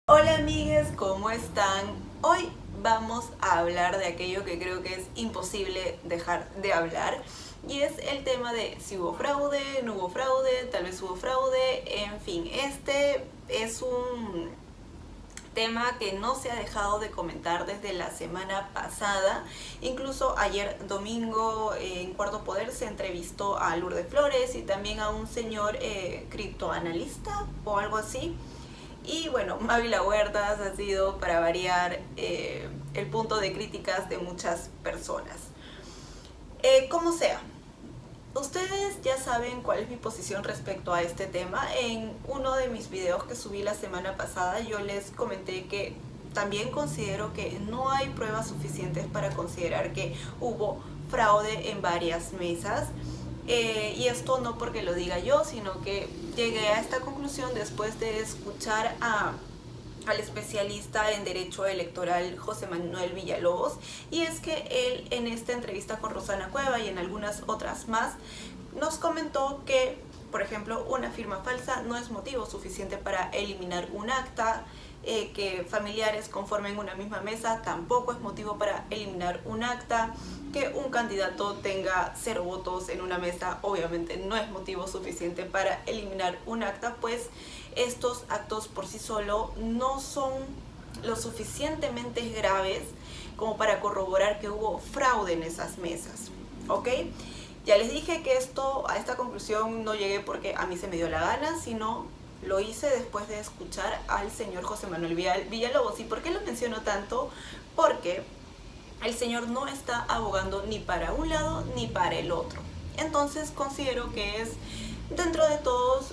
Hola amigues, ¿cómo están? Hoy vamos a hablar de aquello que creo que es imposible dejar de hablar y es el tema de si hubo fraude, no hubo fraude, tal vez hubo fraude, en fin, este es un tema que no se ha dejado de comentar desde la semana pasada. Incluso ayer domingo en Cuarto Poder se entrevistó a Lourdes Flores y también a un señor criptoanalista o algo así. Y bueno, Mávila Huertas ha sido, para variar, el punto de críticas de muchas personas. Como sea, ustedes ya saben cuál es mi posición respecto a este tema. En uno de mis videos que subí la semana pasada yo les comenté que también considero que no hay pruebas suficientes para considerar que hubo fraude en varias mesas. Y esto no porque lo diga yo, sino que llegué a esta conclusión después de escuchar al especialista en Derecho Electoral José Manuel Villalobos, y es que él en esta entrevista con Rosana Cueva y en algunas otras más nos comentó que, por ejemplo, una firma falsa no es motivo suficiente para eliminar un acta, que familiares conformen una misma mesa tampoco es motivo para eliminar un acta, que un candidato tenga 0 votos en una mesa obviamente no es motivo suficiente para eliminar un acta, pues estos actos por sí solo no son lo suficientemente graves como para corroborar que hubo fraude en esas mesas, ¿ok? Ya les dije que a esta conclusión no llegué porque a mí se me dio la gana, sino lo hice después de escuchar al señor José Manuel Villalobos. ¿Y por qué lo menciono tanto? Porque el señor no está abogando ni para un lado ni para el otro. Entonces considero que es, dentro de todos,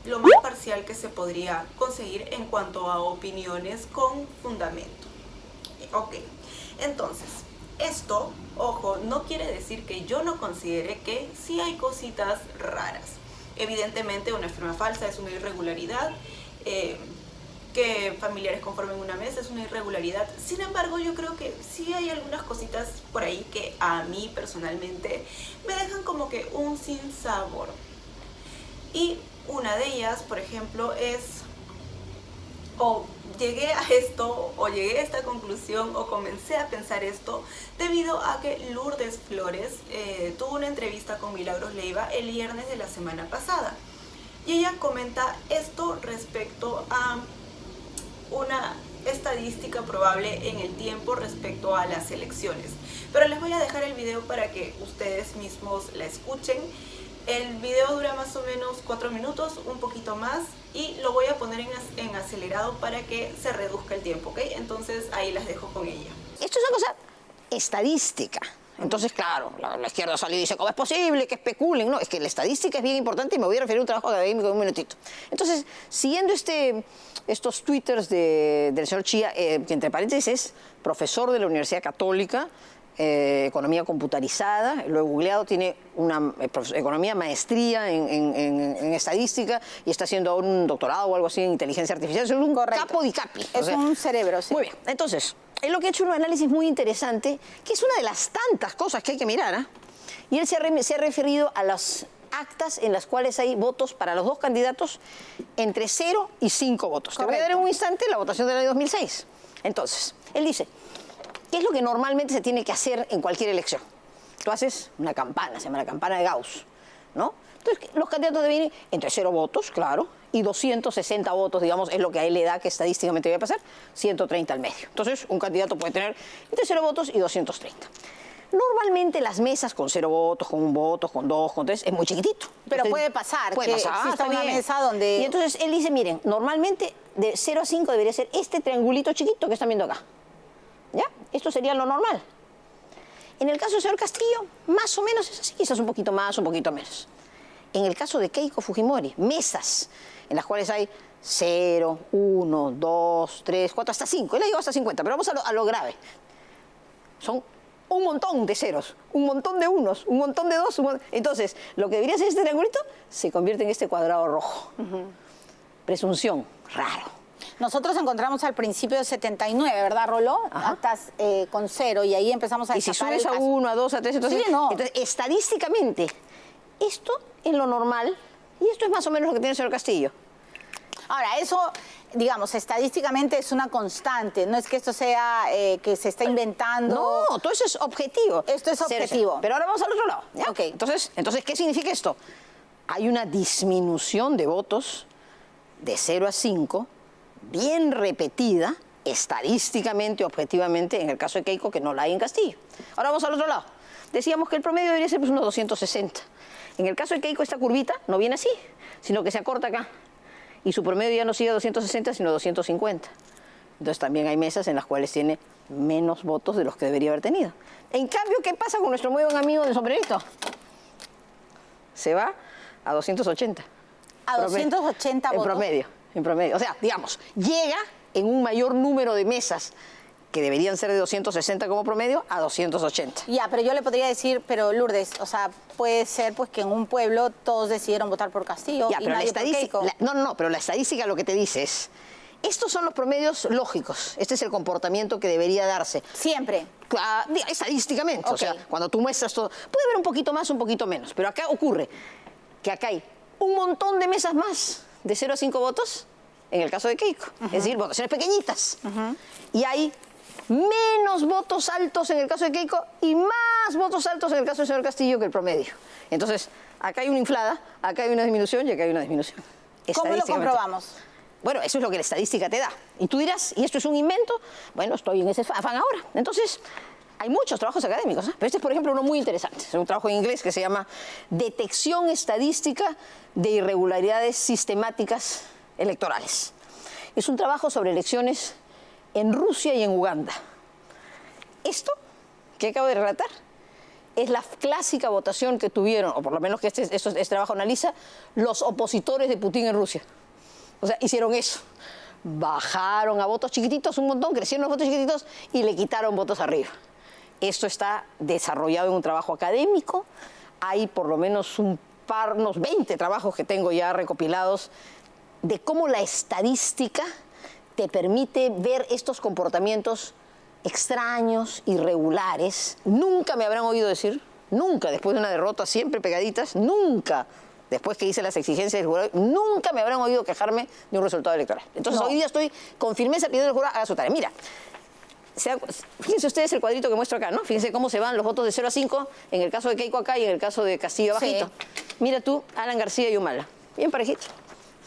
lo más parcial que se podría conseguir en cuanto a opiniones con fundamento. Ok, entonces, esto, ojo, no quiere decir que yo no considere que sí hay cositas raras. Evidentemente una firma falsa es una irregularidad, que familiares conformen una mesa es una irregularidad. Sin embargo, yo creo que sí hay algunas cositas por ahí que a mí personalmente me dejan como que un sinsabor. Y una de ellas, por ejemplo, es, llegué a esta conclusión o comencé a pensar esto debido a que Lourdes Flores tuvo una entrevista con Milagros Leiva el viernes de la semana pasada. Y ella comenta esto respecto a una estadística probable en el tiempo respecto a las elecciones. Pero les voy a dejar el video para que ustedes mismos la escuchen. El video dura más o menos 4 minutos, un poquito más, y lo voy a poner en acelerado para que se reduzca el tiempo, ¿ok? Entonces ahí las dejo con ella. Esto es una cosa estadística. Entonces, claro, la izquierda salió y dice, ¿cómo es posible que especulen? No, es que la estadística es bien importante y me voy a referir a un trabajo académico en un minutito. Entonces, siguiendo estos twitters del señor Chía, que entre paréntesis es profesor de la Universidad Católica, economía computarizada, lo he googleado, tiene una economía maestría en estadística y está haciendo ahora un doctorado o algo así en inteligencia artificial. Es un capo di capi. Es un cerebro, sí. Muy bien, entonces, él lo que ha hecho es un análisis muy interesante, que es una de las tantas cosas que hay que mirar, ¿eh? Y él se ha referido a las actas en las cuales hay votos para los dos candidatos entre 0 y 5 votos. Correcto. Te voy a dar en un instante la votación del año 2006. Entonces, él dice, ¿qué es lo que normalmente se tiene que hacer en cualquier elección? Tú haces una campana, se llama la campana de Gauss, ¿no? Entonces, los candidatos deben ir entre 0 votos, claro, y 260 votos, digamos, es lo que a él le da que estadísticamente debe pasar, 130 al medio. Entonces, un candidato puede tener entre 0 votos y 230. Normalmente las mesas con 0 votos, con 1 voto, con 2, con 3, es muy chiquitito. Pero Entonces, puede pasar que exista una mesa donde... Y entonces él dice, miren, normalmente de 0 a 5 debería ser este triangulito chiquito que están viendo acá. ¿Ya? Esto sería lo normal. En el caso del señor Castillo, más o menos es así, quizás un poquito más, un poquito menos. En el caso de Keiko Fujimori, mesas en las cuales hay 0, 1, 2, 3, 4, hasta 5. Él ha llegado hasta 50, pero vamos a lo grave. Son un montón de ceros, un montón de unos, un montón de dos. Entonces, lo que debería ser este triangulito se convierte en este cuadrado rojo. Presunción, raro. Nosotros encontramos al principio de 79, ¿verdad, Roló? Ajá. Actas con 0 y ahí empezamos a Y si destapar subes a 1, a 2, a 3, entonces, sí, no. entonces estadísticamente, esto es lo normal y esto es más o menos lo que tiene el señor Castillo. Ahora, eso digamos, estadísticamente es una constante, no es que esto sea que se está inventando. No, todo eso es objetivo. Esto es objetivo. Pero ahora vamos al otro lado. ¿Ya? Ok. Entonces, ¿qué significa esto? Hay una disminución de votos de 0 a 5, bien repetida, estadísticamente, objetivamente, en el caso de Keiko, que no la hay en Castillo. Ahora vamos al otro lado. Decíamos que el promedio debería ser pues, unos 260. En el caso de Keiko, esta curvita no viene así, sino que se acorta acá. Y su promedio ya no sigue a 260, sino 250. Entonces también hay mesas en las cuales tiene menos votos de los que debería haber tenido. En cambio, ¿qué pasa con nuestro muy buen amigo del sombrerito? Se va a 280. A 280 votos. En promedio. O sea, digamos, llega en un mayor número de mesas que deberían ser de 260 como promedio a 280. Ya, pero yo le podría decir, pero Lourdes, o sea, puede ser pues que en un pueblo todos decidieron votar por Castillo Ya, y pero nadie por Keiko. pero la estadística lo que te dice es, estos son los promedios lógicos, este es el comportamiento que debería darse. Siempre. Estadísticamente, Ok. o sea, cuando tú muestras todo, puede haber un poquito más, un poquito menos, pero acá ocurre que acá hay un montón de mesas más de 0 a 5 votos, en el caso de Keiko, es decir, votaciones pequeñitas, y hay menos votos altos en el caso de Keiko y más votos altos en el caso del señor Castillo que el promedio. Entonces, acá hay una inflada, acá hay una disminución y acá hay una disminución. ¿Cómo lo comprobamos? Bueno, eso es lo que la estadística te da. Y tú dirás, ¿y esto es un invento? Bueno, estoy en ese afán ahora. Entonces, hay muchos trabajos académicos, ¿eh? Pero este es, por ejemplo, uno muy interesante. Es un trabajo en inglés que se llama Detección Estadística de Irregularidades Sistemáticas Electorales. Es un trabajo sobre elecciones en Rusia y en Uganda. Esto que acabo de relatar es la clásica votación que tuvieron, o por lo menos que este trabajo analiza, los opositores de Putin en Rusia. O sea, hicieron eso. Bajaron a votos chiquititos un montón, crecieron los votos chiquititos y le quitaron votos arriba. Esto está desarrollado en un trabajo académico. Hay por lo menos unos 20 trabajos que tengo ya recopilados de cómo la estadística te permite ver estos comportamientos extraños, irregulares. Nunca me habrán oído decir, nunca, después de una derrota, siempre pegaditas, nunca, después que hice las exigencias del jurado, nunca me habrán oído quejarme de un resultado electoral. Entonces hoy día estoy con firmeza pidiendo al jurado haga su tarea. Mira, fíjense ustedes el cuadrito que muestro acá, ¿no? Fíjense cómo se van los votos de 0 a 5, en el caso de Keiko acá y en el caso de Castillo abajito. Sí. Mira tú, Alan García y Humala, bien parejito.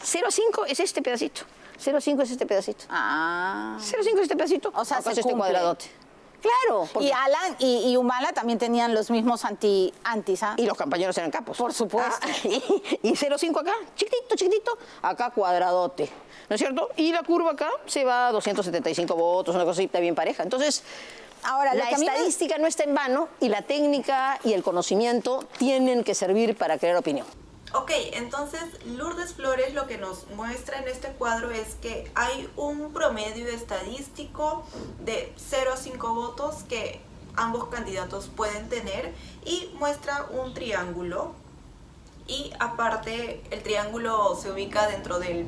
0 a 5 es este pedacito. 0 a 5 es este pedacito. 0 a 5 es este pedacito. O sea, acá se es este cumple. cuadradote. Claro. Porque... Y Alan y Humala también tenían los mismos antis, ¿ah? Y los compañeros eran capos. Por supuesto. Y 0,5 acá, chiquitito, chiquitito, acá cuadradote. ¿No es cierto? Y la curva acá se va a 275 votos, una cosita bien pareja. Entonces, ahora, la estadística no está en vano y la técnica y el conocimiento tienen que servir para crear opinión. Ok, entonces Lourdes Flores lo que nos muestra en este cuadro es que hay un promedio estadístico de 0 a 5 votos que ambos candidatos pueden tener y muestra un triángulo y aparte el triángulo se ubica dentro del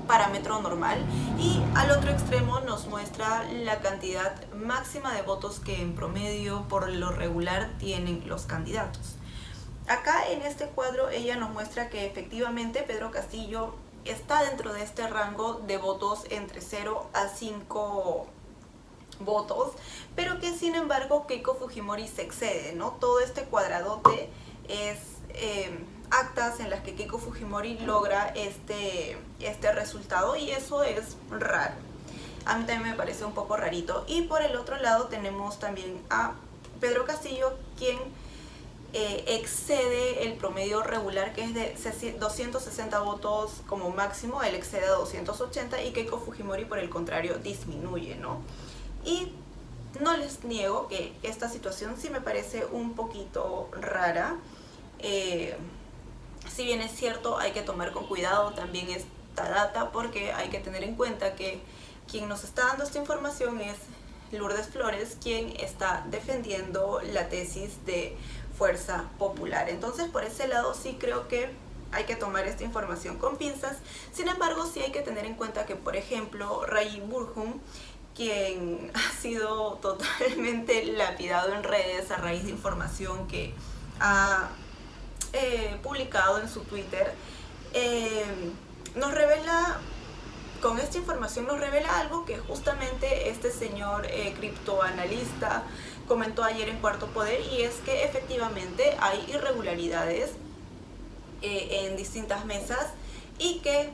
parámetro normal y al otro extremo nos muestra la cantidad máxima de votos que en promedio por lo regular tienen los candidatos. Acá en este cuadro ella nos muestra que efectivamente Pedro Castillo está dentro de este rango de votos entre 0 a 5 votos, pero que sin embargo Keiko Fujimori se excede, ¿no? Todo este cuadradote es actas en las que Keiko Fujimori logra este resultado y eso es raro. A mí también me parece un poco rarito. Y por el otro lado tenemos también a Pedro Castillo, quien excede el promedio regular, que es de 260 votos como máximo. Él excede a 280 y Keiko Fujimori por el contrario disminuye, ¿no? Y no les niego que esta situación sí me parece un poquito rara. Si bien es cierto, hay que tomar con cuidado también esta data, porque hay que tener en cuenta que quien nos está dando esta información es Lourdes Flores, quien está defendiendo la tesis de Fuerza Popular. Entonces, por ese lado sí creo que hay que tomar esta información con pinzas. Sin embargo, sí hay que tener en cuenta que, por ejemplo, Ray Burham, quien ha sido totalmente lapidado en redes a raíz de información que ha publicado en su Twitter, nos revela con esta información nos revela algo que justamente este señor criptoanalista comentó ayer en Cuarto Poder, y es que efectivamente hay irregularidades en distintas mesas, y que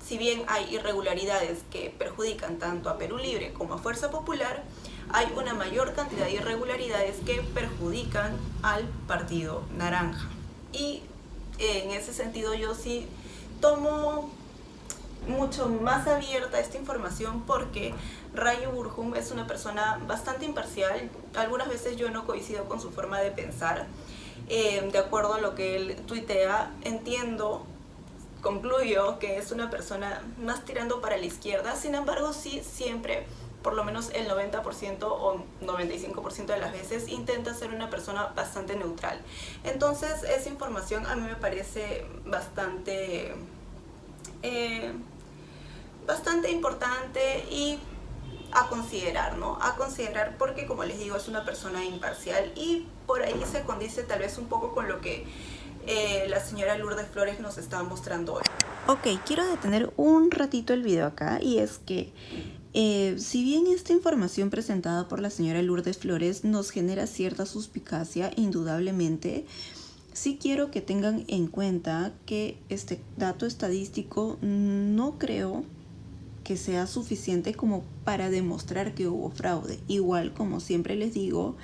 si bien hay irregularidades que perjudican tanto a Perú Libre como a Fuerza Popular, hay una mayor cantidad de irregularidades que perjudican al Partido Naranja. Y en ese sentido yo sí tomo mucho más abierta esta información, porque Rayo Burjum es una persona bastante imparcial. Algunas veces yo no coincido con su forma de pensar. De acuerdo a lo que él tuitea, concluyo que es una persona más tirando para la izquierda. Sin embargo, sí, siempre, por lo menos el 90% o 95% de las veces, intenta ser una persona bastante neutral. Entonces, esa información a mí me parece bastante importante y a considerar, ¿no? A considerar, porque como les digo, es una persona imparcial, y por ahí se condice tal vez un poco con lo que la señora Lourdes Flores nos está mostrando hoy. Ok, quiero detener un ratito el video acá, y es que si bien esta información presentada por la señora Lourdes Flores nos genera cierta suspicacia, indudablemente, sí quiero que tengan en cuenta que este dato estadístico no creo que sea suficiente como para demostrar que hubo fraude. Igual, como siempre les digo,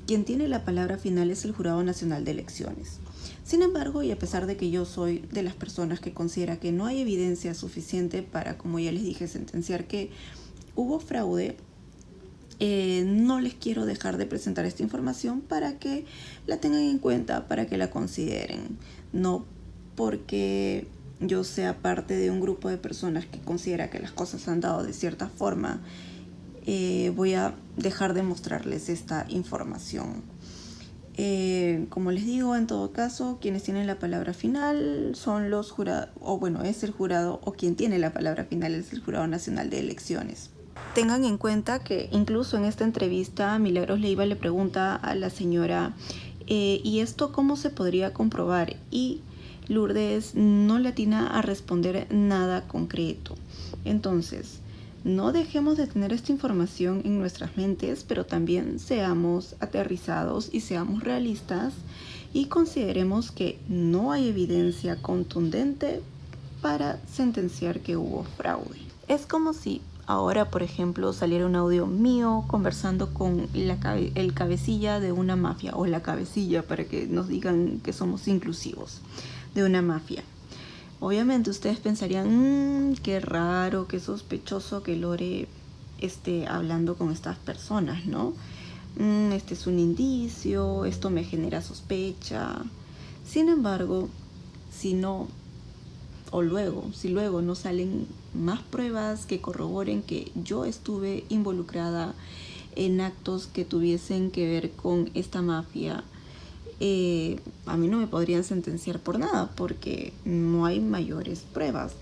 quien tiene la palabra final es el Jurado Nacional de Elecciones. Sin embargo, y a pesar de que yo soy de las personas que considera que no hay evidencia suficiente para, como ya les dije, sentenciar que hubo fraude, no les quiero dejar de presentar esta información para que la tengan en cuenta, para que la consideren. No porque yo sea parte de un grupo de personas que considera que las cosas se han dado de cierta forma, voy a dejar de mostrarles esta información. Como les digo, en todo caso, quienes tienen la palabra final son los jurados, o bueno, es el jurado, o quien tiene la palabra final es el Jurado Nacional de Elecciones. Tengan en cuenta que incluso en esta entrevista Milagros Leiva le pregunta a la señora ¿y esto cómo se podría comprobar? Y Lourdes no le atina a responder nada concreto. Entonces, no dejemos de tener esta información en nuestras mentes, pero también seamos aterrizados y seamos realistas y consideremos que no hay evidencia contundente para sentenciar que hubo fraude. Es como si ahora, por ejemplo, saliera un audio mío conversando con el cabecilla de una mafia, o la cabecilla, para que nos digan que somos inclusivos, de una mafia. Obviamente ustedes pensarían, qué raro, qué sospechoso que Lore esté hablando con estas personas, ¿no? Este es un indicio, esto me genera sospecha. Sin embargo, si luego no salen más pruebas que corroboren que yo estuve involucrada en actos que tuviesen que ver con esta mafia, a mí no me podrían sentenciar por nada, porque no hay mayores pruebas.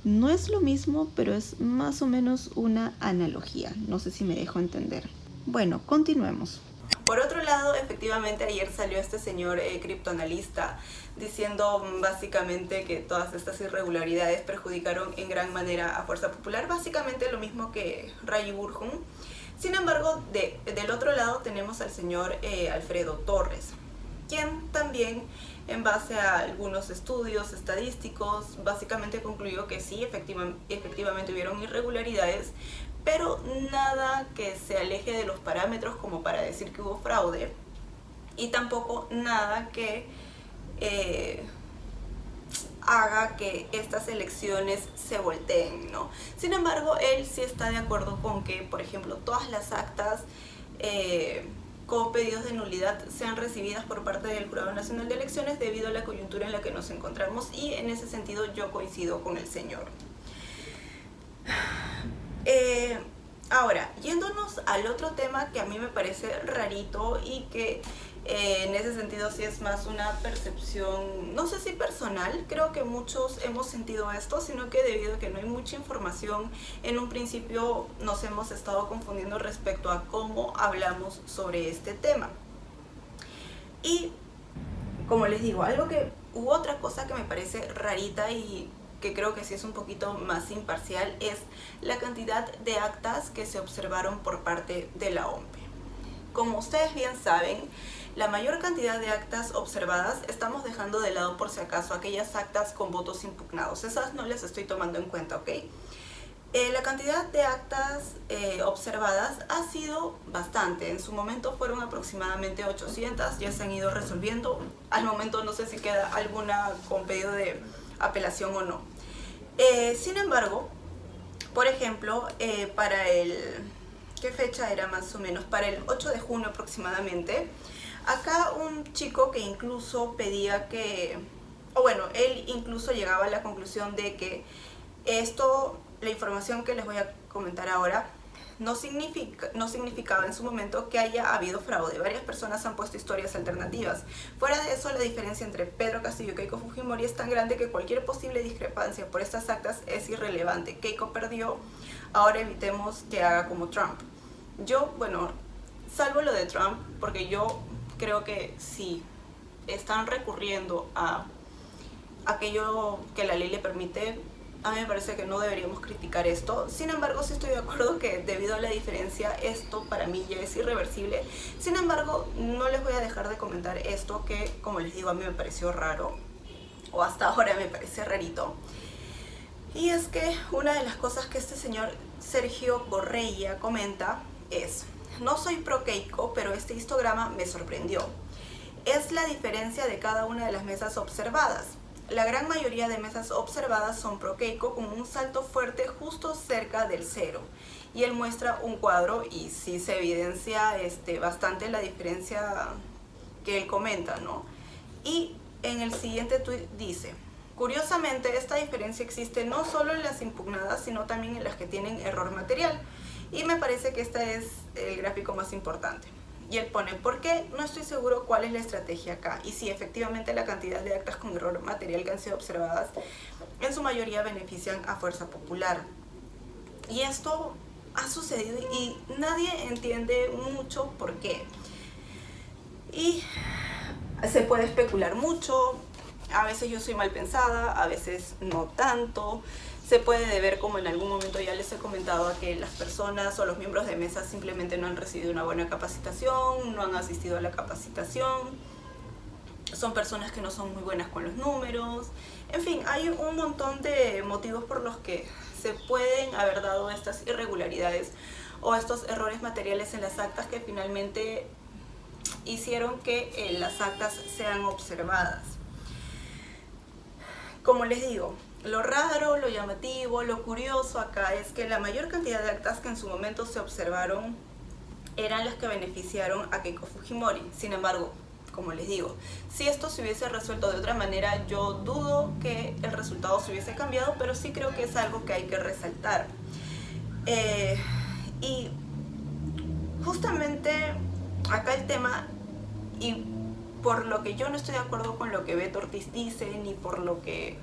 No es lo mismo, pero es más o menos una analogía. No sé si me dejo entender. Bueno, continuemos. Por otro lado, efectivamente ayer salió este señor criptoanalista diciendo básicamente que todas estas irregularidades perjudicaron en gran manera a Fuerza Popular, básicamente lo mismo que Rayo Burjum. Sin embargo, del otro lado tenemos al señor Alfredo Torres, quien también, en base a algunos estudios estadísticos, básicamente concluyó que sí, efectivamente hubieron irregularidades, pero nada que se aleje de los parámetros como para decir que hubo fraude, y tampoco nada que haga que estas elecciones se volteen, ¿no? Sin embargo, él sí está de acuerdo con que, por ejemplo, todas las actas con pedidos de nulidad sean recibidas por parte del Jurado Nacional de Elecciones debido a la coyuntura en la que nos encontramos, y en ese sentido yo coincido con el señor. Ahora, yéndonos al otro tema que a mí me parece rarito y que en ese sentido sí es más una percepción, no sé si personal, creo que muchos hemos sentido esto, sino que debido a que no hay mucha información, en un principio nos hemos estado confundiendo respecto a cómo hablamos sobre este tema. Y como les digo, otra cosa que me parece rarita y que creo que sí es un poquito más imparcial, es la cantidad de actas que se observaron por parte de la OMPE. Como ustedes bien saben, la mayor cantidad de actas observadas, estamos dejando de lado por si acaso aquellas actas con votos impugnados. Esas no las estoy tomando en cuenta, ¿ok? La cantidad de actas observadas ha sido bastante. En su momento fueron aproximadamente 800, ya se han ido resolviendo. Al momento no sé si queda alguna con pedido de apelación o no. Sin embargo, por ejemplo, para el... ¿Qué fecha era más o menos? Para el 8 de junio aproximadamente, acá un chico que incluso pedía que... O bueno, él incluso llegaba a la conclusión de que esto, la información que les voy a comentar ahora, no significaba en su momento que haya habido fraude. Varias personas han puesto historias alternativas. Fuera de eso, la diferencia entre Pedro Castillo y Keiko Fujimori es tan grande que cualquier posible discrepancia por estas actas es irrelevante. Keiko perdió, ahora evitemos que haga como Trump. Yo, bueno, salvo lo de Trump, porque yo creo que si están recurriendo a aquello que la ley le permite, a mí me parece que no deberíamos criticar esto. Sin embargo, sí estoy de acuerdo que debido a la diferencia, esto para mí ya es irreversible. Sin embargo, no les voy a dejar de comentar esto que, como les digo, a mí me pareció raro, o hasta ahora me parece rarito. Y es que una de las cosas que este señor Sergio Correia comenta es: no soy pro Keiko, pero este histograma me sorprendió. Es la diferencia de cada una de las mesas observadas. La gran mayoría de mesas observadas son pro Keiko con un salto fuerte justo cerca del cero. Y él muestra un cuadro y sí se evidencia bastante la diferencia que él comenta, ¿no? Y en el siguiente tuit dice: curiosamente, esta diferencia existe no solo en las impugnadas, sino también en las que tienen error material. Y me parece que este es el gráfico más importante. Y él pone: ¿por qué? No estoy seguro cuál es la estrategia acá. Y sí, efectivamente la cantidad de actas con error material que han sido observadas en su mayoría benefician a Fuerza Popular. Y esto ha sucedido y nadie entiende mucho por qué. Y se puede especular mucho. A veces yo soy mal pensada, a veces no tanto. Se puede deber, como en algún momento ya les he comentado, a que las personas o los miembros de mesa simplemente no han recibido una buena capacitación, no han asistido a la capacitación, son personas que no son muy buenas con los números. En fin, hay un montón de motivos por los que se pueden haber dado estas irregularidades o estos errores materiales en las actas que finalmente hicieron que las actas sean observadas. Como les digo, lo raro, lo llamativo, lo curioso acá es que la mayor cantidad de actas que en su momento se observaron eran las que beneficiaron a Keiko Fujimori. Sin embargo, como les digo, si esto se hubiese resuelto de otra manera, yo dudo que el resultado se hubiese cambiado, pero sí creo que es algo que hay que resaltar. Y justamente acá el tema, y por lo que yo no estoy de acuerdo con lo que Beto Ortiz dice, ni con lo que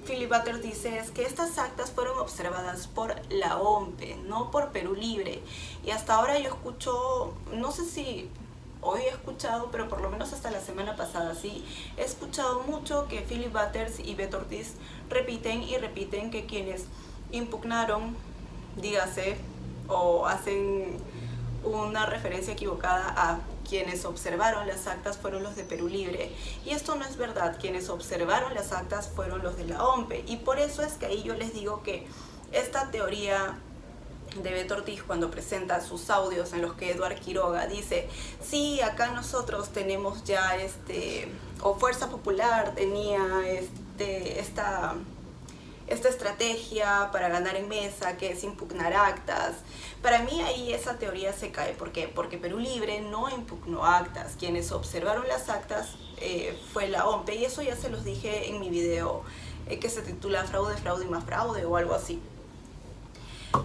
Philip Butters dice, es que estas actas fueron observadas por la OMPE, no por Perú Libre. Y hasta ahora yo escucho, no sé si hoy he escuchado, pero por lo menos hasta la semana pasada sí, he escuchado mucho que Philip Butters y Beto Ortiz repiten y repiten que quienes impugnaron, dígase, o hacen una referencia equivocada a quienes observaron las actas fueron los de Perú Libre. Y esto no es verdad. Quienes observaron las actas fueron los de la OMPE. Y por eso es que ahí yo les digo que esta teoría de Beto Ortiz, cuando presenta sus audios en los que Eduard Quiroga dice: sí, acá nosotros tenemos ya o Fuerza Popular tenía esta estrategia para ganar en mesa, que es impugnar actas. Para mí ahí esa teoría se cae. ¿Por qué? Porque Perú Libre no impugnó actas. Quienes observaron las actas fue la OMPE, y eso ya se los dije en mi video que se titula Fraude, Fraude y más fraude o algo así.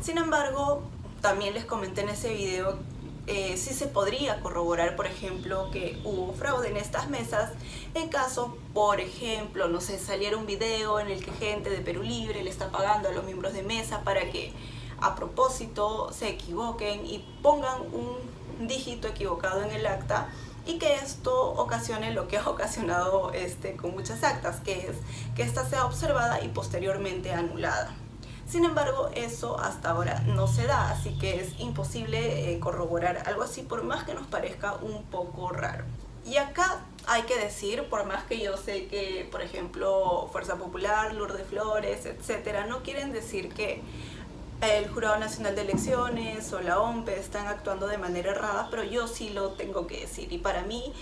Sin embargo, también les comenté en ese video si se podría corroborar, por ejemplo, que hubo fraude en estas mesas en caso, por ejemplo, no sé, saliera un video en el que gente de Perú Libre le está pagando a los miembros de mesa para que a propósito se equivoquen y pongan un dígito equivocado en el acta, y que esto ocasione lo que ha ocasionado con muchas actas, que es que ésta sea observada y posteriormente anulada. Sin embargo, eso hasta ahora no se da, así que es imposible corroborar algo así, por más que nos parezca un poco raro. Y acá hay que decir, por más que yo sé que, por ejemplo, Fuerza Popular, Lourdes Flores, etcétera, no quieren decir que el Jurado Nacional de Elecciones o la OMPE están actuando de manera errada, pero yo sí lo tengo que decir. Y para mí,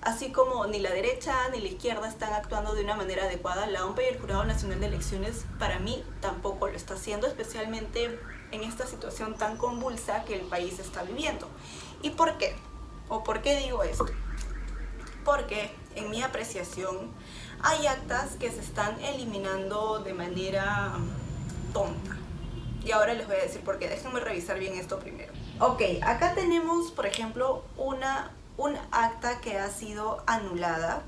así como ni la derecha ni la izquierda están actuando de una manera adecuada, la OMPE y el Jurado Nacional de Elecciones para mí tampoco lo está haciendo, especialmente en esta situación tan convulsa que el país está viviendo. ¿Y por qué? ¿O por qué digo esto? Porque en mi apreciación hay actas que se están eliminando de manera tonta. Y ahora les voy a decir por qué. Déjenme revisar bien esto primero. Ok, acá tenemos, por ejemplo, un acta que ha sido anulada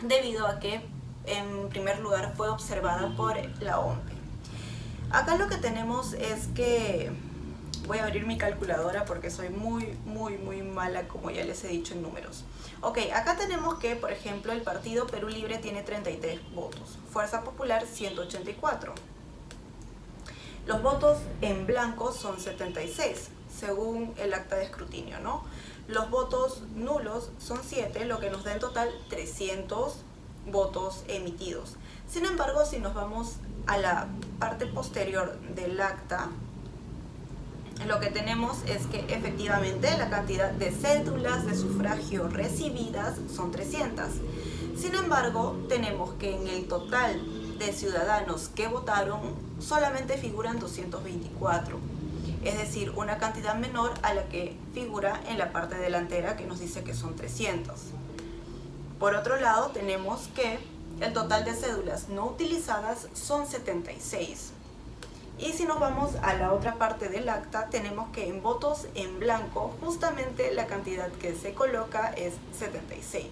debido a que, en primer lugar, fue observada por la OMPE. Acá lo que tenemos es que... Voy a abrir mi calculadora porque soy muy mala, como ya les he dicho, en números. Ok, acá tenemos que, por ejemplo, el partido Perú Libre tiene 33 votos. Fuerza Popular, 184. Los votos en blanco son 76, según el acta de escrutinio, ¿no? Los votos nulos son 7, lo que nos da en total 300 votos emitidos. Sin embargo, si nos vamos a la parte posterior del acta, lo que tenemos es que efectivamente la cantidad de cédulas de sufragio recibidas son 300. Sin embargo, tenemos que en el total de ciudadanos que votaron solamente figuran 224. Es decir, una cantidad menor a la que figura en la parte delantera, que nos dice que son 300. Por otro lado, tenemos que el total de cédulas no utilizadas son 76. Y si nos vamos a la otra parte del acta, tenemos que en votos en blanco, justamente la cantidad que se coloca es 76.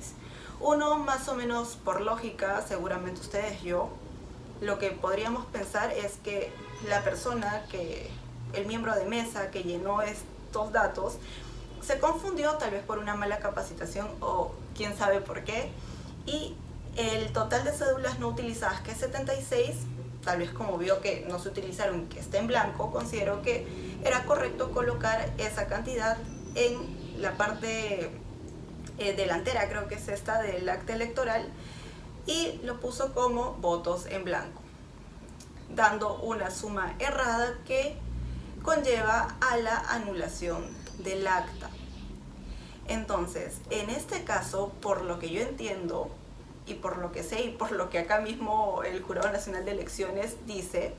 Uno, más o menos por lógica, seguramente ustedes, yo, lo que podríamos pensar es que la persona, el miembro de mesa que llenó estos datos, se confundió tal vez por una mala capacitación o quién sabe por qué. Y el total de cédulas no utilizadas, que es 76, tal vez como vio que no se utilizaron y que está en blanco, consideró que era correcto colocar esa cantidad en la parte delantera, creo que es esta del acta electoral, y lo puso como votos en blanco, dando una suma errada que conlleva a la anulación del acta. Entonces, en este caso, por lo que yo entiendo, y por lo que sé y por lo que acá mismo el Jurado Nacional de Elecciones dice,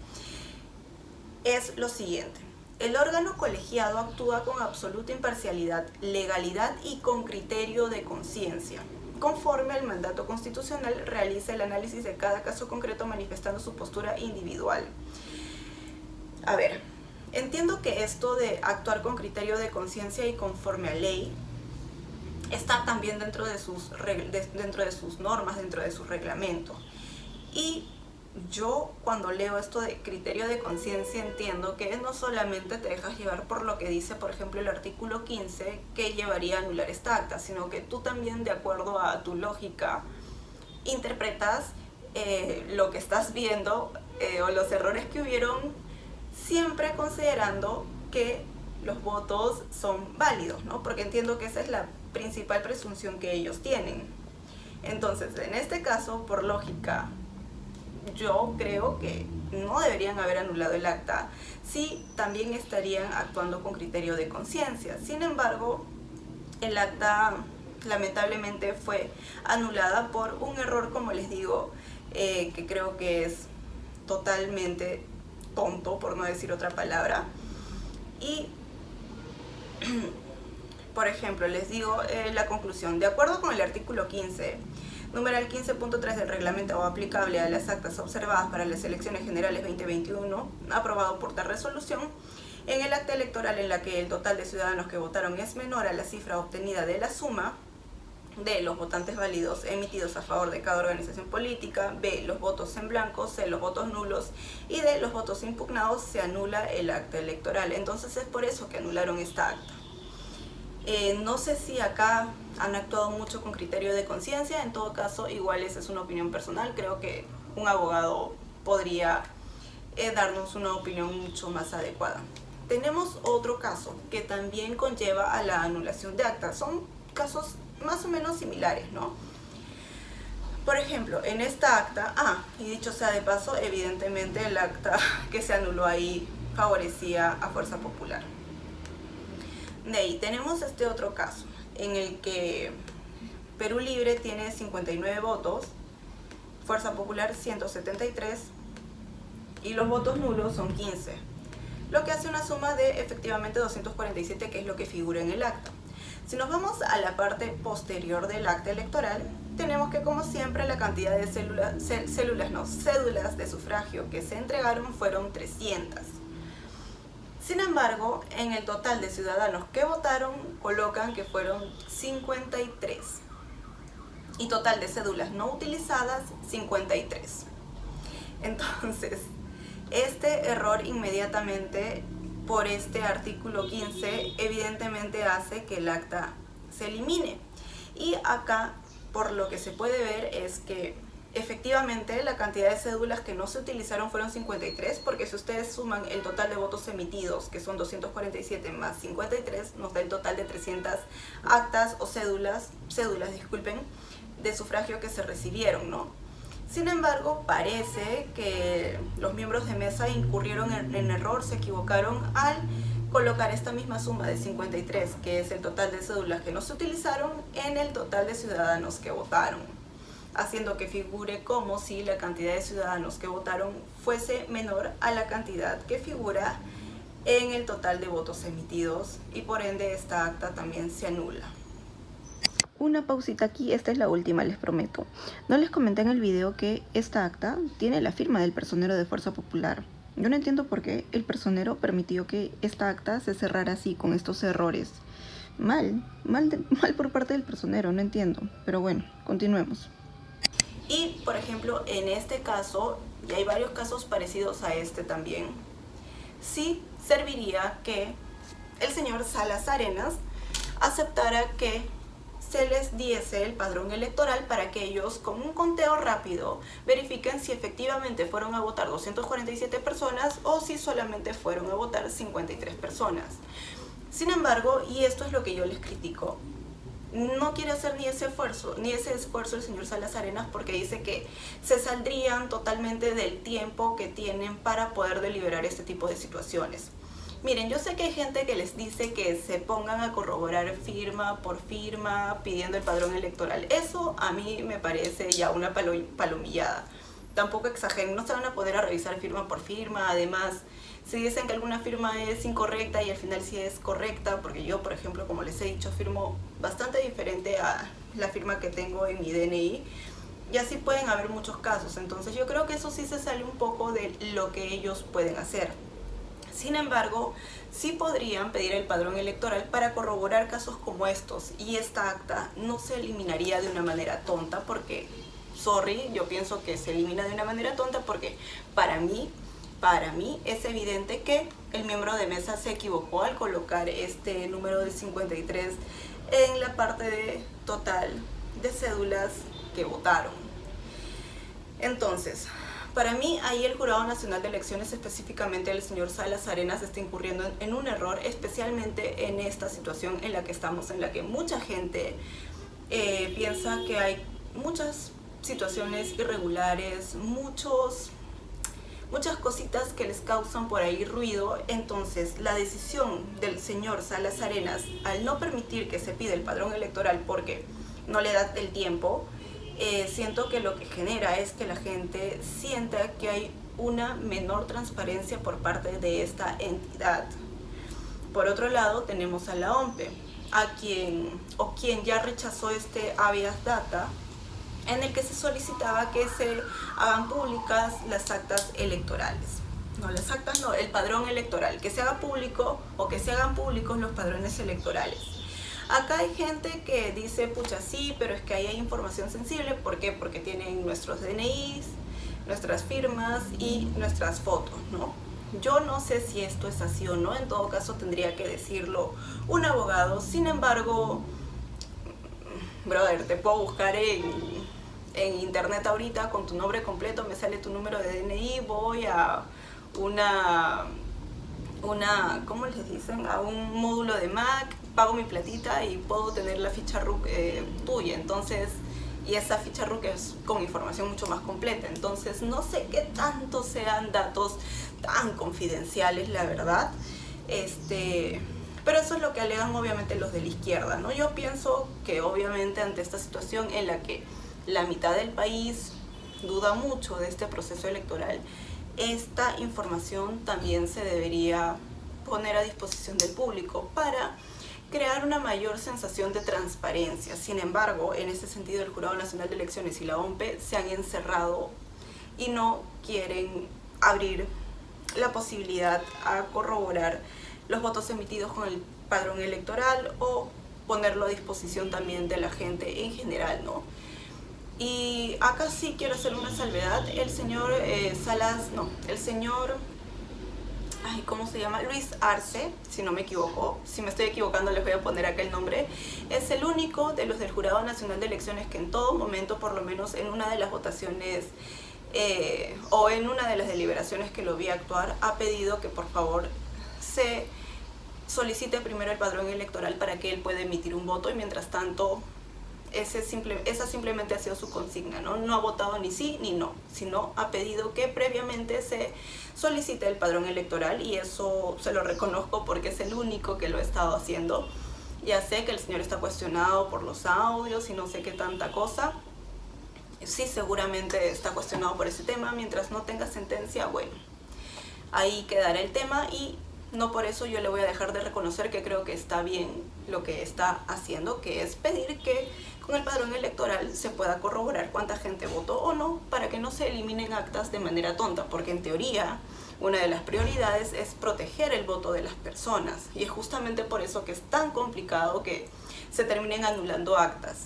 es lo siguiente: el órgano colegiado actúa con absoluta imparcialidad, legalidad y con criterio de conciencia. Conforme al mandato constitucional, realiza el análisis de cada caso concreto manifestando su postura individual. A ver, entiendo que esto de actuar con criterio de conciencia y conforme a ley está también dentro de sus normas, dentro de su reglamento. Y yo, cuando leo esto de criterio de conciencia, entiendo que no solamente te dejas llevar por lo que dice, por ejemplo, el artículo 15, que llevaría a anular esta acta, sino que tú también, de acuerdo a tu lógica, interpretas lo que estás viendo o los errores que hubieron, siempre considerando que los votos son válidos, ¿no? Porque entiendo que esa es la principal presunción que ellos tienen. Entonces, en este caso, por lógica, yo creo que no deberían haber anulado el acta, sí también estarían actuando con criterio de conciencia. Sin embargo, el acta lamentablemente fue anulada por un error, como les digo, que creo que es totalmente tonto, por no decir otra palabra. Y por ejemplo, les digo la conclusión. De acuerdo con el artículo 15, numeral 15.3 del reglamento aplicable a las actas observadas para las elecciones generales 2021, aprobado por tal resolución, en el acta electoral en la que el total de ciudadanos que votaron es menor a la cifra obtenida de la suma de los votantes válidos emitidos a favor de cada organización política, B, los votos en blanco, C, los votos nulos, y D, los votos impugnados, se anula el acta electoral. Entonces es por eso que anularon esta acta. No sé si acá han actuado mucho con criterio de conciencia, en todo caso igual esa es una opinión personal, creo que un abogado podría darnos una opinión mucho más adecuada. Tenemos otro caso que también conlleva a la anulación de acta, son casos más o menos similares, ¿no? Por ejemplo, en esta acta, y dicho sea de paso, evidentemente el acta que se anuló ahí favorecía a Fuerza Popular. De ahí tenemos este otro caso, en el que Perú Libre tiene 59 votos, Fuerza Popular 173 y los votos nulos son 15, lo que hace una suma de efectivamente 247, que es lo que figura en el acta. Si nos vamos a la parte posterior del acta electoral, tenemos que, como siempre, la cantidad de cédulas de sufragio que se entregaron fueron 300. Sin embargo, en el total de ciudadanos que votaron, colocan que fueron 53. Y total de cédulas no utilizadas, 53. Entonces, este error inmediatamente por este artículo 15 evidentemente hace que el acta se elimine. Y acá, por lo que se puede ver, es que efectivamente la cantidad de cédulas que no se utilizaron fueron 53, porque si ustedes suman el total de votos emitidos, que son 247 más 53, nos da el total de 300 actas o cédulas, disculpen, de sufragio que se recibieron, ¿no? Sin embargo, parece que los miembros de mesa incurrieron en error, se equivocaron al colocar esta misma suma de 53, que es el total de cédulas que no se utilizaron, en el total de ciudadanos que votaron, haciendo que figure como si la cantidad de ciudadanos que votaron fuese menor a la cantidad que figura en el total de votos emitidos, y por ende esta acta también se anula. Una pausita aquí, esta es la última, les prometo. No les comenté en el video que esta acta tiene la firma del personero de Fuerza Popular. Yo no entiendo por qué el personero permitió que esta acta se cerrara así, con estos errores. Mal por parte del personero, no entiendo. Pero bueno, continuemos. Y, por ejemplo, en este caso, y hay varios casos parecidos a este también, sí serviría que el señor Salas Arenas aceptara que se les diese el padrón electoral para que ellos, con un conteo rápido, verifiquen si efectivamente fueron a votar 247 personas o si solamente fueron a votar 53 personas. Sin embargo, y esto es lo que yo les critico, no quiere hacer ni ese esfuerzo el señor Salas Arenas, porque dice que se saldrían totalmente del tiempo que tienen para poder deliberar este tipo de situaciones. Miren, yo sé que hay gente que les dice que se pongan a corroborar firma por firma pidiendo el padrón electoral. Eso a mí me parece ya una palomillada. Tampoco exageren, no se van a poder a revisar firma por firma. Además, si dicen que alguna firma es incorrecta y al final sí es correcta, porque yo, por ejemplo, como les he dicho, firmo bastante diferente a la firma que tengo en mi DNI, y así pueden haber muchos casos. Entonces yo creo que eso sí se sale un poco de lo que ellos pueden hacer. Sin embargo, sí podrían pedir el padrón electoral para corroborar casos como estos, y esta acta no se eliminaría de una manera tonta, porque, yo pienso que se elimina de una manera tonta porque para mí es evidente que el miembro de mesa se equivocó al colocar este número de 53 en la parte de total de cédulas que votaron. Entonces, para mí, ahí el Jurado Nacional de Elecciones, específicamente el señor Salas Arenas, está incurriendo en un error, especialmente en esta situación en la que estamos, en la que mucha gente piensa que hay muchas situaciones irregulares, muchas cositas que les causan por ahí ruido. Entonces, la decisión del señor Salas Arenas, al no permitir que se pida el padrón electoral porque no le da el tiempo, siento que lo que genera es que la gente sienta que hay una menor transparencia por parte de esta entidad. Por otro lado, tenemos a la OMPE, quien ya rechazó este habeas data, en el que se solicitaba que se hagan públicas las actas electorales. No, las actas no, el padrón electoral, que se haga público o que se hagan públicos los padrones electorales. Acá hay gente que dice, pucha, sí, pero es que ahí hay información sensible. ¿Por qué? Porque tienen nuestros DNIs, nuestras firmas y nuestras fotos, ¿no? Yo no sé si esto es así o no, en todo caso tendría que decirlo un abogado. Sin embargo, brother, te puedo buscar en internet ahorita con tu nombre completo, me sale tu número de DNI, voy a una ¿cómo les dicen? A un módulo de Mac, pago mi platita y puedo tener la ficha RUC tuya. Entonces, y esa ficha RUC es con información mucho más completa. Entonces, no sé qué tanto sean datos tan confidenciales, la verdad. Pero eso es lo que alegan obviamente los de la izquierda, ¿no? Yo pienso que obviamente ante esta situación en la que la mitad del país duda mucho de este proceso electoral, esta información también se debería poner a disposición del público para crear una mayor sensación de transparencia. Sin embargo, en ese sentido, el Jurado Nacional de Elecciones y la OMPE se han encerrado y no quieren abrir la posibilidad a corroborar los votos emitidos con el padrón electoral o ponerlo a disposición también de la gente en general, ¿no? Y acá sí quiero hacer una salvedad. El señor ¿cómo se llama? Luis Arce, si no me equivoco. Si me estoy equivocando les voy a poner acá el nombre. Es el único de los del Jurado Nacional de Elecciones que en todo momento, por lo menos en una de las votaciones o en una de las deliberaciones que lo vi actuar, ha pedido que por favor se solicite primero el padrón electoral para que él pueda emitir un voto, y mientras tanto esa simplemente ha sido su consigna, ¿no? No ha votado ni sí ni no, sino ha pedido que previamente se solicite el padrón electoral, y eso se lo reconozco porque es el único que lo ha estado haciendo. Ya sé que el señor está cuestionado por los audios y no sé qué tanta cosa. Sí, seguramente está cuestionado por ese tema. Mientras no tenga sentencia, bueno, ahí quedará el tema, y no por eso yo le voy a dejar de reconocer que creo que está bien lo que está haciendo, que es pedir que con el padrón electoral se pueda corroborar cuánta gente votó o no, para que no se eliminen actas de manera tonta, porque en teoría una de las prioridades es proteger el voto de las personas, y es justamente por eso que es tan complicado que se terminen anulando actas.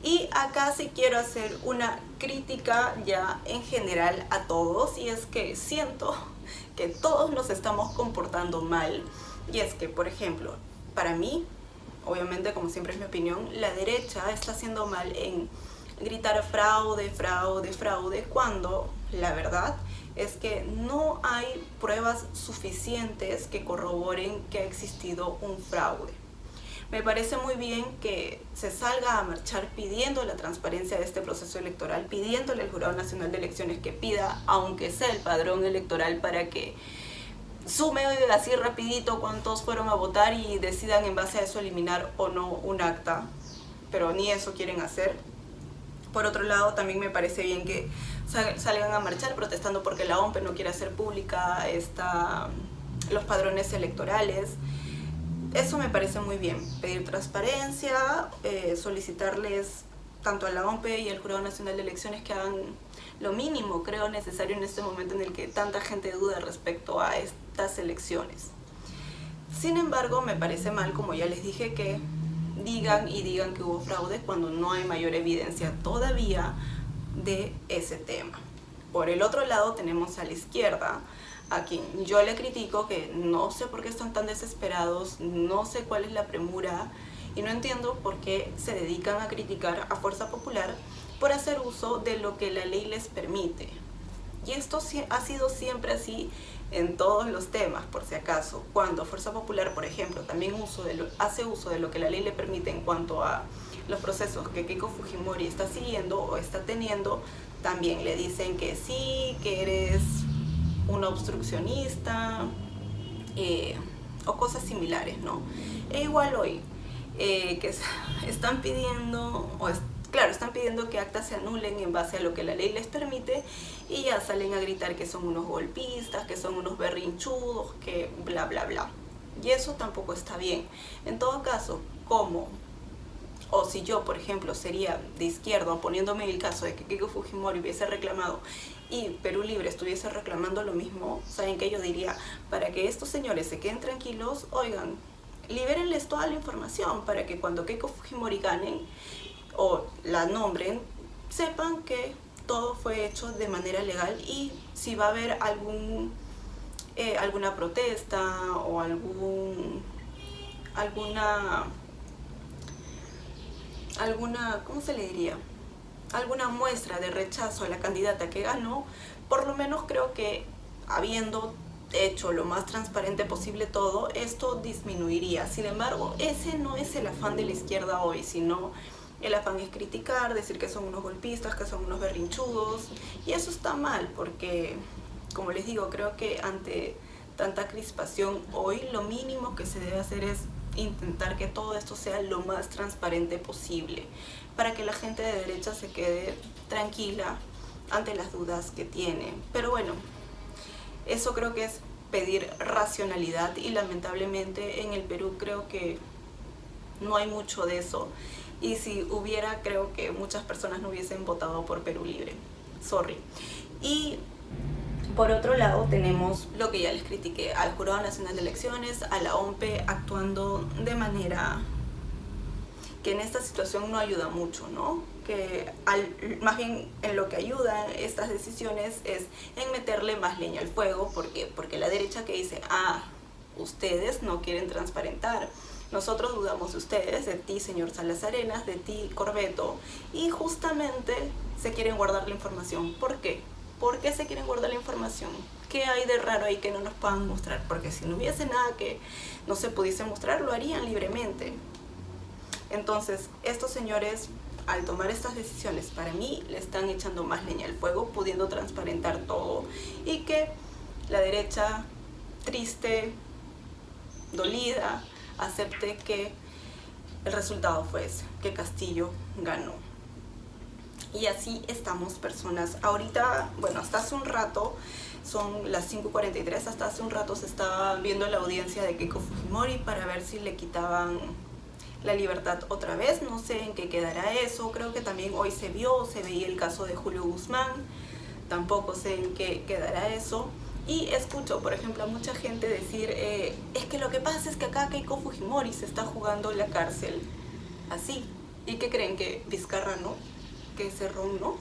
Y acá sí quiero hacer una crítica ya en general a todos, y es que siento que todos nos estamos comportando mal. Y es que, por ejemplo, para mí, obviamente como siempre es mi opinión, la derecha está haciendo mal en gritar fraude, fraude, fraude, cuando la verdad es que no hay pruebas suficientes que corroboren que ha existido un fraude. Me parece muy bien que se salga a marchar pidiendo la transparencia de este proceso electoral, pidiéndole al Jurado Nacional de Elecciones que pida, aunque sea el padrón electoral, para que sume así rapidito cuántos fueron a votar y decidan en base a eso eliminar o no un acta, pero ni eso quieren hacer. Por otro lado, también me parece bien que salgan a marchar protestando porque la OMPE no quiere hacer pública los padrones electorales. Eso me parece muy bien, pedir transparencia, solicitarles tanto a la OMPE y al Jurado Nacional de Elecciones que hagan lo mínimo, creo, necesario en este momento en el que tanta gente duda respecto a estas elecciones. Sin embargo, me parece mal, como ya les dije, que digan que hubo fraude cuando no hay mayor evidencia todavía de ese tema. Por el otro lado tenemos a la izquierda, a quien yo le critico que no sé por qué están tan desesperados, no sé cuál es la premura, y no entiendo por qué se dedican a criticar a Fuerza Popular por hacer uso de lo que la ley les permite. Y esto ha sido siempre así en todos los temas, por si acaso. Cuando Fuerza Popular, por ejemplo, también hace uso de lo que la ley le permite en cuanto a los procesos que Keiko Fujimori está siguiendo o está teniendo, también le dicen que sí, que eres una obstruccionista o cosas similares, ¿no? E igual hoy, que están pidiendo, están pidiendo que actas se anulen en base a lo que la ley les permite, y ya salen a gritar que son unos golpistas, que son unos berrinchudos, que bla, bla, bla. Y eso tampoco está bien. En todo caso, o si yo, por ejemplo, sería de izquierda, poniéndome el caso de que Keiko Fujimori hubiese reclamado y Perú Libre estuviese reclamando lo mismo, ¿saben qué? Yo diría, para que estos señores se queden tranquilos, oigan, libérenles toda la información para que cuando Keiko Fujimori ganen o la nombren, sepan que todo fue hecho de manera legal, y si va a haber algún alguna protesta o alguna, ¿cómo se le diría? Alguna muestra de rechazo a la candidata que ganó, por lo menos creo que habiendo hecho lo más transparente posible todo, esto disminuiría. Sin embargo, ese no es el afán de la izquierda hoy, sino el afán es criticar, decir que son unos golpistas, que son unos berrinchudos, y eso está mal porque, como les digo, creo que ante tanta crispación hoy lo mínimo que se debe hacer es intentar que todo esto sea lo más transparente posible para que la gente de derecha se quede tranquila ante las dudas que tiene. Pero bueno, eso creo que es pedir racionalidad y lamentablemente en el Perú creo que no hay mucho de eso, y si hubiera creo que muchas personas no hubiesen votado por Perú Libre, sorry. Y por otro lado tenemos lo que ya les critiqué, al Jurado Nacional de Elecciones, a la OMPE actuando de manera que en esta situación no ayuda mucho, ¿no? Que más bien en lo que ayuda estas decisiones es en meterle más leña al fuego, porque la derecha que dice, ustedes no quieren transparentar, nosotros dudamos de ustedes, de ti señor Salas Arenas, de ti Corbeto, y justamente se quieren guardar la información. ¿Por qué? ¿Por qué se quieren guardar la información? ¿Qué hay de raro ahí que no nos puedan mostrar? Porque si no hubiese nada que no se pudiese mostrar, lo harían libremente. Entonces, estos señores, al tomar estas decisiones, para mí le están echando más leña al fuego, pudiendo transparentar todo, y que la derecha, triste, dolida, acepte que el resultado fue ese, que Castillo ganó. Y así estamos personas. Ahorita, bueno, hasta hace un rato, son las 5:43, hasta hace un rato se estaba viendo la audiencia de Keiko Fujimori para ver si le quitaban la libertad otra vez. No sé en qué quedará eso. Creo que también hoy se veía el caso de Julio Guzmán. Tampoco sé en qué quedará eso. Y escucho, por ejemplo, a mucha gente decir, es que lo que pasa es que acá Keiko Fujimori se está jugando la cárcel. Así. ¿Y qué creen? ¿Que Vizcarra no? ¿Que Cerrón no?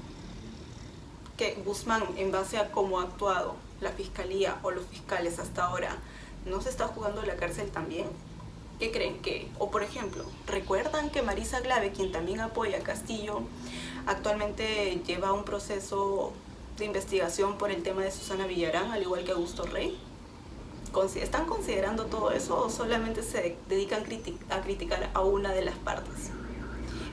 ¿Que Guzmán, en base a cómo ha actuado la fiscalía o los fiscales hasta ahora, no se está jugando la cárcel también? ¿Qué creen que? O por ejemplo, ¿recuerdan que Marisa Glave, quien también apoya a Castillo, actualmente lleva un proceso de investigación por el tema de Susana Villarán, al igual que Augusto Rey? ¿Están considerando todo eso o solamente se dedican a criticar a una de las partes?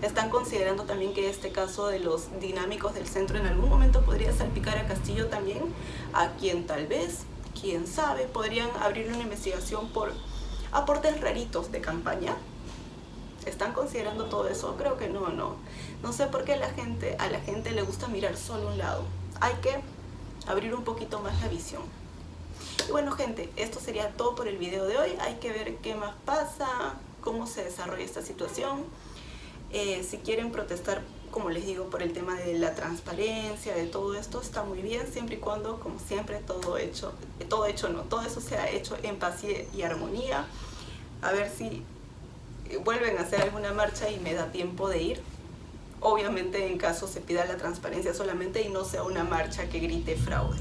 ¿Están considerando también que este caso de los dinámicos del centro en algún momento podría salpicar a Castillo también? A quien tal vez, quién sabe, podrían abrir una investigación por aportes raritos de campaña. ¿Están considerando todo eso? Creo que no. No sé por qué a la gente le gusta mirar solo un lado. Hay que abrir un poquito más la visión. Y bueno, gente, esto sería todo por el video de hoy. Hay que ver qué más pasa, cómo se desarrolla esta situación. Si quieren protestar, como les digo, por el tema de la transparencia, de todo esto, está muy bien, siempre y cuando, como siempre, todo eso sea hecho en paz y armonía. A ver si vuelven a hacer alguna marcha y me da tiempo de ir. Obviamente en caso se pida la transparencia solamente y no sea una marcha que grite fraude.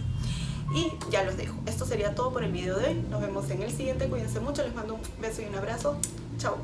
Y ya los dejo. Esto sería todo por el video de hoy. Nos vemos en el siguiente. Cuídense mucho. Les mando un beso y un abrazo. Chao.